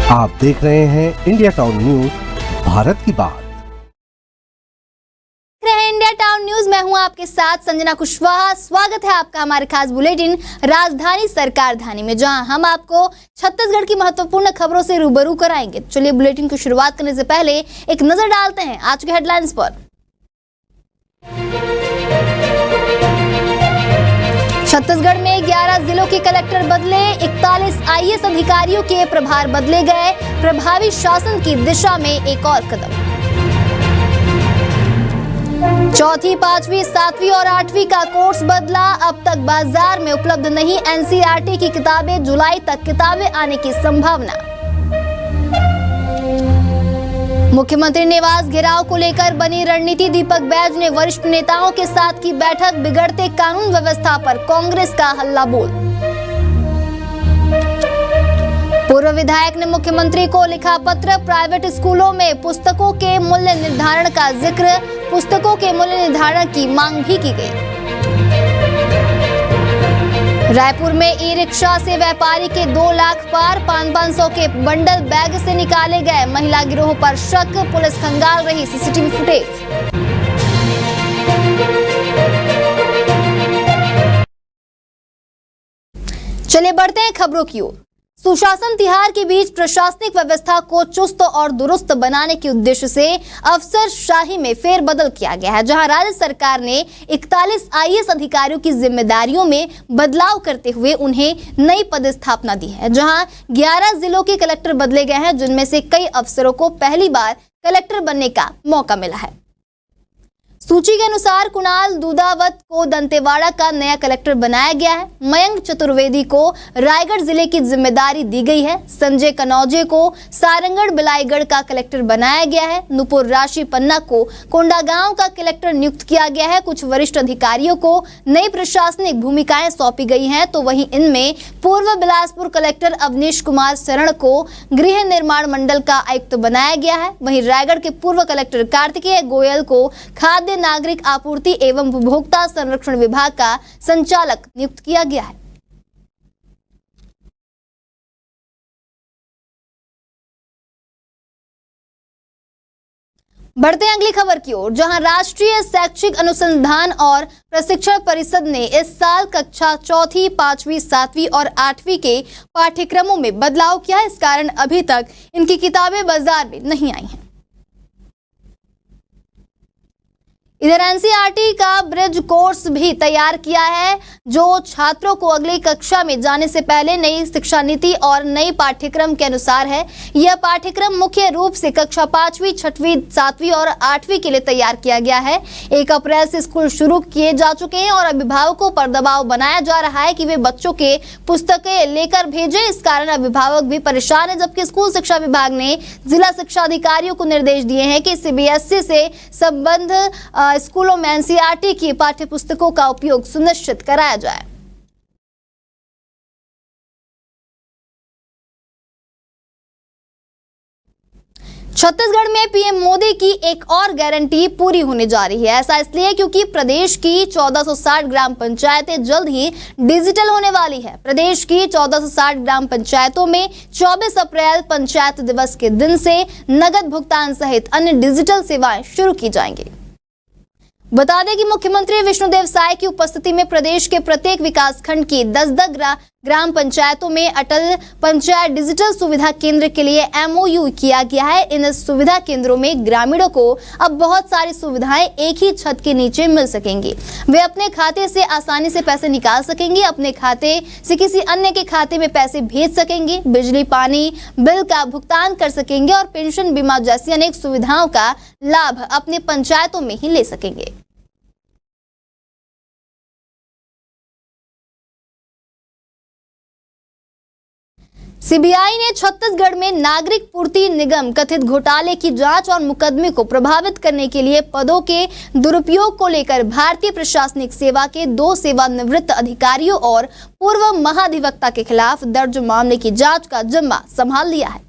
आप देख रहे हैं इंडिया टाउन न्यूज, भारत की बात। इंडिया टाउन न्यूज में हूं आपके साथ संजना कुशवाहा। स्वागत है आपका हमारे खास बुलेटिन राजधानी सरकारधानी में, जहां हम आपको छत्तीसगढ़ की महत्वपूर्ण खबरों से रूबरू कराएंगे। चलिए बुलेटिन की शुरुआत करने से पहले एक नजर डालते हैं आज के हेडलाइंस पर। छत्तीसगढ़ में 11 जिलों के कलेक्टर बदले, 41 आईएएस अधिकारियों के प्रभार बदले गए। प्रभावी शासन की दिशा में एक और कदम। चौथी, पांचवी, सातवीं और आठवीं का कोर्स बदला। अब तक बाजार में उपलब्ध नहीं एनसीईआरटी की किताबें, जुलाई तक किताबें आने की संभावना। मुख्यमंत्री निवास घेराव को लेकर बनी रणनीति, दीपक बैज ने वरिष्ठ नेताओं के साथ की बैठक। बिगड़ते कानून व्यवस्था पर कांग्रेस का हल्ला बोल। पूर्व विधायक ने मुख्यमंत्री को लिखा पत्र, प्राइवेट स्कूलों में पुस्तकों के मूल्य निर्धारण का जिक्र। पुस्तकों के मूल्य निर्धारण की मांग भी की गई। रायपुर में ई रिक्शा से व्यापारी के 2 लाख पार, 500 के बंडल बैग से निकाले गए। महिला गिरोह पर शक, पुलिस खंगाल रही सीसीटीवी फुटेज। चलिए बढ़ते हैं खबरों की ओर। सुशासन तिहार के बीच प्रशासनिक व्यवस्था को चुस्त और दुरुस्त बनाने के उद्देश्य से अफसरशाही में फेरबदल किया गया है, जहां राज्य सरकार ने 41 आईएएस अधिकारियों की जिम्मेदारियों में बदलाव करते हुए उन्हें नई पदस्थापना दी है। जहां 11 जिलों के कलेक्टर बदले गए हैं, जिनमें से कई अफसरों को पहली बार कलेक्टर बनने का मौका मिला है। सूची के अनुसार कुणाल दूधावत को दंतेवाड़ा का नया कलेक्टर बनाया गया है। मयंक चतुर्वेदी को रायगढ़ जिले की जिम्मेदारी दी गई है। संजय कनौजे को सारंगढ़ बिलाईगढ़ का कलेक्टर बनाया गया है। नुपुर राशि पन्ना को कोंडागांव का कलेक्टर नियुक्त किया गया है। कुछ वरिष्ठ अधिकारियों को नई प्रशासनिक भूमिकाएं सौंपी गई हैं, तो वहीं इनमें पूर्व बिलासपुर कलेक्टर अवनीश कुमार शरण को गृह निर्माण मंडल का आयुक्त बनाया गया है। वहीं रायगढ़ के पूर्व कलेक्टर कार्तिकेय गोयल को खाद्य नागरिक आपूर्ति एवं उपभोक्ता संरक्षण विभाग का संचालक नियुक्त किया गया है। बढ़ते हैं अगली खबर की ओर, जहां राष्ट्रीय शैक्षिक अनुसंधान और प्रशिक्षण परिषद ने इस साल कक्षा चौथी, पांचवी, सातवीं और आठवीं के पाठ्यक्रमों में बदलाव किया। इस कारण अभी तक इनकी किताबें बाजार में नहीं आई हैं। इधर एनसीईआरटी का ब्रिज कोर्स भी तैयार किया है, जो छात्रों को अगली कक्षा में जाने से पहले नई शिक्षा नीति और नई पाठ्यक्रम के अनुसार है। यह पाठ्यक्रम मुख्य रूप से कक्षा 5वीं, 6वीं, 7वीं और 8वीं के लिए तैयार किया गया है। 1 अप्रैल से स्कूल शुरू किए जा चुके हैं और अभिभावकों पर दबाव बनाया जा रहा है कि वे बच्चों के पुस्तकें लेकर भेजें। इस कारण अभिभावक भी परेशान है, जबकि स्कूल शिक्षा विभाग ने जिला शिक्षा अधिकारियों को निर्देश दिए हैं कि सीबीएसई से संबंध स्कूलों में एनसीईआरटी की पाठ्य पुस्तकों का उपयोग सुनिश्चित कराया जाए। छत्तीसगढ़ में पीएम मोदी की एक और गारंटी पूरी होने जा रही है। ऐसा इसलिए क्योंकि प्रदेश की 1460 ग्राम पंचायतें जल्द ही डिजिटल होने वाली है। प्रदेश की 1460 ग्राम पंचायतों में 24 अप्रैल पंचायत दिवस के दिन से नगद भुगतान सहित अन्य डिजिटल सेवाएं शुरू की जाएंगी। बता दें कि मुख्यमंत्री विष्णुदेव साय की उपस्थिति में प्रदेश के प्रत्येक विकास खंड की 10-10 ग्राम पंचायतों में अटल पंचायत डिजिटल सुविधा केंद्र के लिए एमओयू किया गया है। इन सुविधा केंद्रों में ग्रामीणों को अब बहुत सारी सुविधाएं एक ही छत के नीचे मिल सकेंगी। वे अपने खाते से आसानी से पैसे निकाल सकेंगे, अपने खाते से किसी अन्य के खाते में पैसे भेज सकेंगे, बिजली पानी बिल का भुगतान कर सकेंगे और पेंशन बीमा जैसी अनेक सुविधाओं का लाभ अपने पंचायतों में ही ले सकेंगे। सीबीआई ने छत्तीसगढ़ में नागरिक पूर्ति निगम कथित घोटाले की जांच और मुकदमे को प्रभावित करने के लिए पदों के दुरुपयोग को लेकर भारतीय प्रशासनिक सेवा के 2 सेवानिवृत्त अधिकारियों और पूर्व महाधिवक्ता के खिलाफ दर्ज मामले की जांच का जिम्मा संभाल लिया है।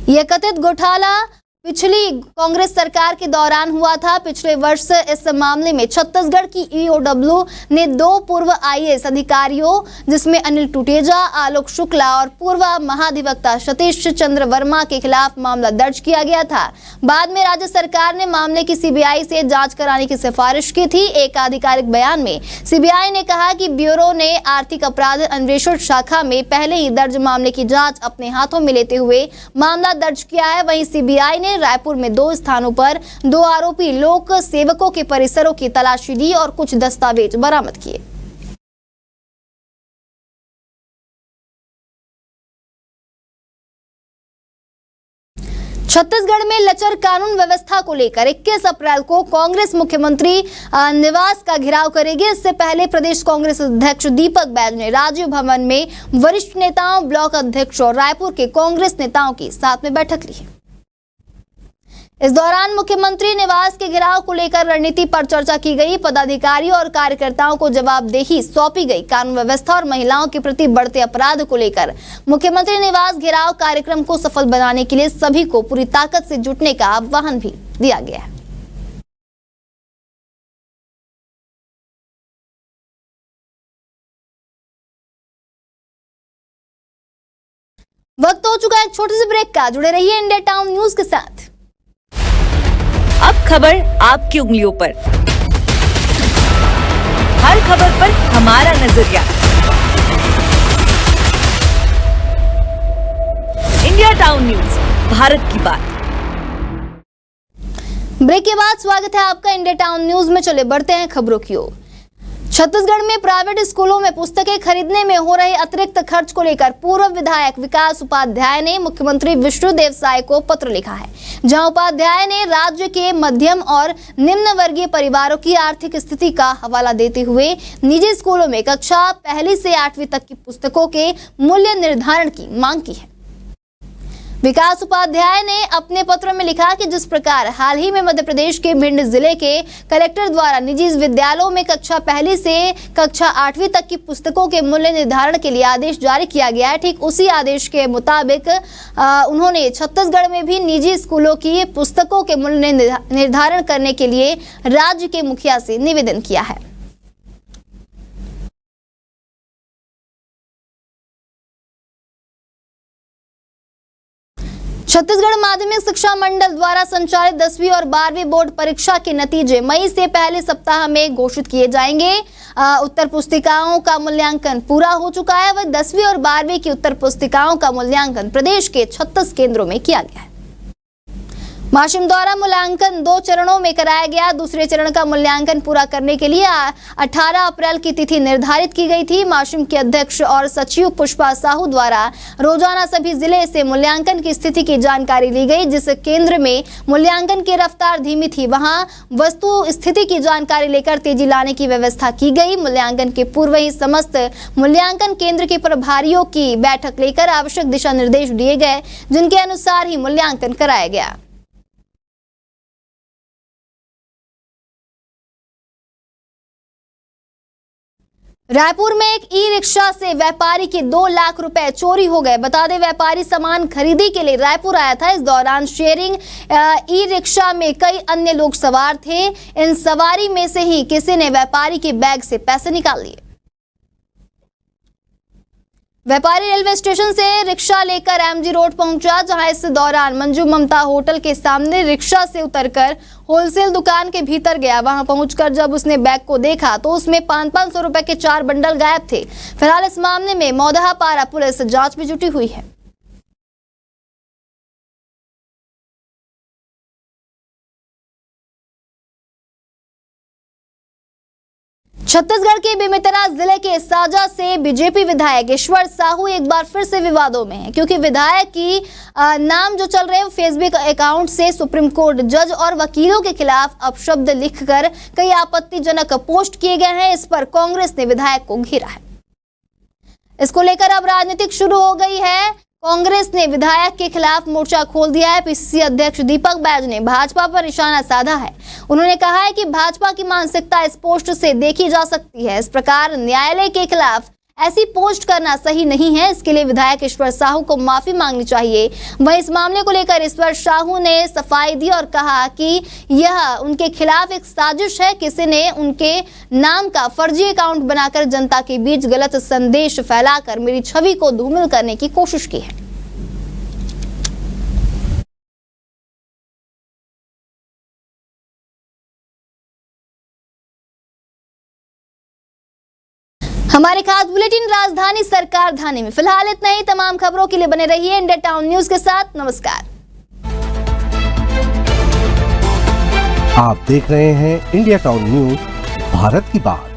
यह कथित घोटाला पिछली कांग्रेस सरकार के दौरान हुआ था। पिछले वर्ष इस मामले में छत्तीसगढ़ की ईओडब्ल्यू ने 2 पूर्व आईएएस अधिकारियों जिसमें अनिल टुटेजा, आलोक शुक्ला और पूर्व महाधिवक्ता सतीश चंद्र वर्मा के खिलाफ मामला दर्ज किया गया था। बाद में राज्य सरकार ने मामले की सीबीआई से जांच कराने की सिफारिश की थी। एक आधिकारिक बयान में सीबीआई ने कहा कि ब्यूरो ने आर्थिक अपराध अन्वेषण शाखा में पहले ही दर्ज मामले की जांच अपने हाथों में लेते हुए मामला दर्ज किया है। वहीं सीबीआई ने रायपुर में 2 स्थानों पर 2 आरोपी लोक सेवकों के परिसरों की तलाशी ली और कुछ दस्तावेज बरामद किए। छत्तीसगढ़ में लचर कानून व्यवस्था को लेकर 21 अप्रैल को कांग्रेस मुख्यमंत्री निवास का घेराव करेगी। इससे पहले प्रदेश कांग्रेस अध्यक्ष दीपक बैज ने राजीव भवन में वरिष्ठ नेताओं, ब्लॉक अध्यक्ष और रायपुर के कांग्रेस नेताओं की साथ में बैठक ली। इस दौरान मुख्यमंत्री निवास के घेराव को लेकर रणनीति पर चर्चा की गई। पदाधिकारियों और कार्यकर्ताओं को जवाबदेही सौंपी गई। कानून व्यवस्था और महिलाओं के प्रति बढ़ते अपराध को लेकर मुख्यमंत्री निवास घेराव कार्यक्रम को सफल बनाने के लिए सभी को पूरी ताकत से जुटने का आह्वान भी दिया गया है। वक्त हो चुका है एक छोटे से ब्रेक का। जुड़े रहिए इंडिया टाउन न्यूज के साथ। अब खबर आपकी उंगलियों पर, हर खबर पर हमारा नजरिया। इंडिया टाउन न्यूज, भारत की बात। ब्रेक के बाद स्वागत है आपका इंडिया टाउन न्यूज में। चले बढ़ते हैं खबरों की ओर। छत्तीसगढ़ में प्राइवेट स्कूलों में पुस्तकें खरीदने में हो रहे अतिरिक्त खर्च को लेकर पूर्व विधायक विकास उपाध्याय ने मुख्यमंत्री विष्णुदेव साय को पत्र लिखा है, जहां उपाध्याय ने राज्य के मध्यम और निम्न वर्गीय परिवारों की आर्थिक स्थिति का हवाला देते हुए निजी स्कूलों में कक्षा 1 से 8वीं तक की पुस्तकों के मूल्य निर्धारण की मांग की है। विकास उपाध्याय ने अपने पत्र में लिखा कि जिस प्रकार हाल ही में मध्य प्रदेश के भिंड जिले के कलेक्टर द्वारा निजी विद्यालयों में कक्षा 1 से कक्षा 8वीं तक की पुस्तकों के मूल्य निर्धारण के लिए आदेश जारी किया गया है, ठीक उसी आदेश के मुताबिक उन्होंने छत्तीसगढ़ में भी निजी स्कूलों की पुस्तकों के मूल्य निर्धारण करने के लिए राज्य के मुखिया से निवेदन किया है। छत्तीसगढ़ माध्यमिक शिक्षा मंडल द्वारा संचालित 10वीं और 12वीं बोर्ड परीक्षा के नतीजे मई से पहले सप्ताह में घोषित किए जाएंगे। उत्तर पुस्तिकाओं का मूल्यांकन पूरा हो चुका है। वह 10वीं और 12वीं की उत्तर पुस्तिकाओं का मूल्यांकन प्रदेश के 36 केंद्रों में किया गया है। माशिम द्वारा मूल्यांकन 2 चरणों में कराया गया। दूसरे चरण का मूल्यांकन पूरा करने के लिए 18 अप्रैल की तिथि निर्धारित की गई थी। माशिम के अध्यक्ष और सचिव पुष्पा साहू द्वारा रोजाना सभी जिले से मूल्यांकन की स्थिति की जानकारी ली गई। जिस केंद्र में मूल्यांकन की रफ्तार धीमी थी, वहां वस्तु स्थिति की जानकारी लेकर तेजी लाने की व्यवस्था की गई। मूल्यांकन के पूर्व ही समस्त मूल्यांकन केंद्र के प्रभारियों की बैठक लेकर आवश्यक दिशा निर्देश दिए गए, जिनके अनुसार ही मूल्यांकन कराया गया। रायपुर में एक ई रिक्शा से व्यापारी के 2 लाख रुपए चोरी हो गए। बता दें, व्यापारी सामान खरीदी के लिए रायपुर आया था। इस दौरान शेयरिंग ई रिक्शा में कई अन्य लोग सवार थे। इन सवारी में से ही किसी ने व्यापारी के बैग से पैसे निकाल लिए। व्यापारी रेलवे स्टेशन से रिक्शा लेकर एमजी रोड पहुंचा, जहां इस दौरान मंजू ममता होटल के सामने रिक्शा से उतरकर होलसेल दुकान के भीतर गया। वहां पहुंचकर जब उसने बैग को देखा तो उसमें 500 रुपए के 4 बंडल गायब थे। फिलहाल इस मामले में मौदहा पारा पुलिस जांच में जुटी हुई है। छत्तीसगढ़ के बेमेतरा जिले के साजा से बीजेपी विधायक ईश्वर साहू एक बार फिर से विवादों में है, क्योंकि विधायक की नाम जो चल रहे हैं फेसबुक अकाउंट से सुप्रीम कोर्ट जज और वकीलों के खिलाफ अपशब्द लिखकर कई आपत्तिजनक पोस्ट किए गए हैं। इस पर कांग्रेस ने विधायक को घेरा है। इसको लेकर अब राजनीतिक शुरू हो गई है। कांग्रेस ने विधायक के खिलाफ मोर्चा खोल दिया है। पीसीसी अध्यक्ष दीपक बैज ने भाजपा पर निशाना साधा है। उन्होंने कहा है कि भाजपा की मानसिकता इस पोस्ट से देखी जा सकती है। इस प्रकार न्यायालय के खिलाफ ऐसी पोस्ट करना सही नहीं है। इसके लिए विधायक ईश्वर साहू को माफी मांगनी चाहिए। वहीं इस मामले को लेकर ईश्वर साहू ने सफाई दी और कहा कि यह उनके खिलाफ एक साजिश है। किसी ने उनके नाम का फर्जी अकाउंट बनाकर जनता के बीच गलत संदेश फैलाकर मेरी छवि को धूमिल करने की कोशिश की है। हमारे खास बुलेटिन राजधानी सरकार धानी में फिलहाल इतना ही। तमाम खबरों के लिए बने रहिए इंडिया टाउन न्यूज के साथ। नमस्कार। आप देख रहे हैं इंडिया टाउन न्यूज, भारत की बात।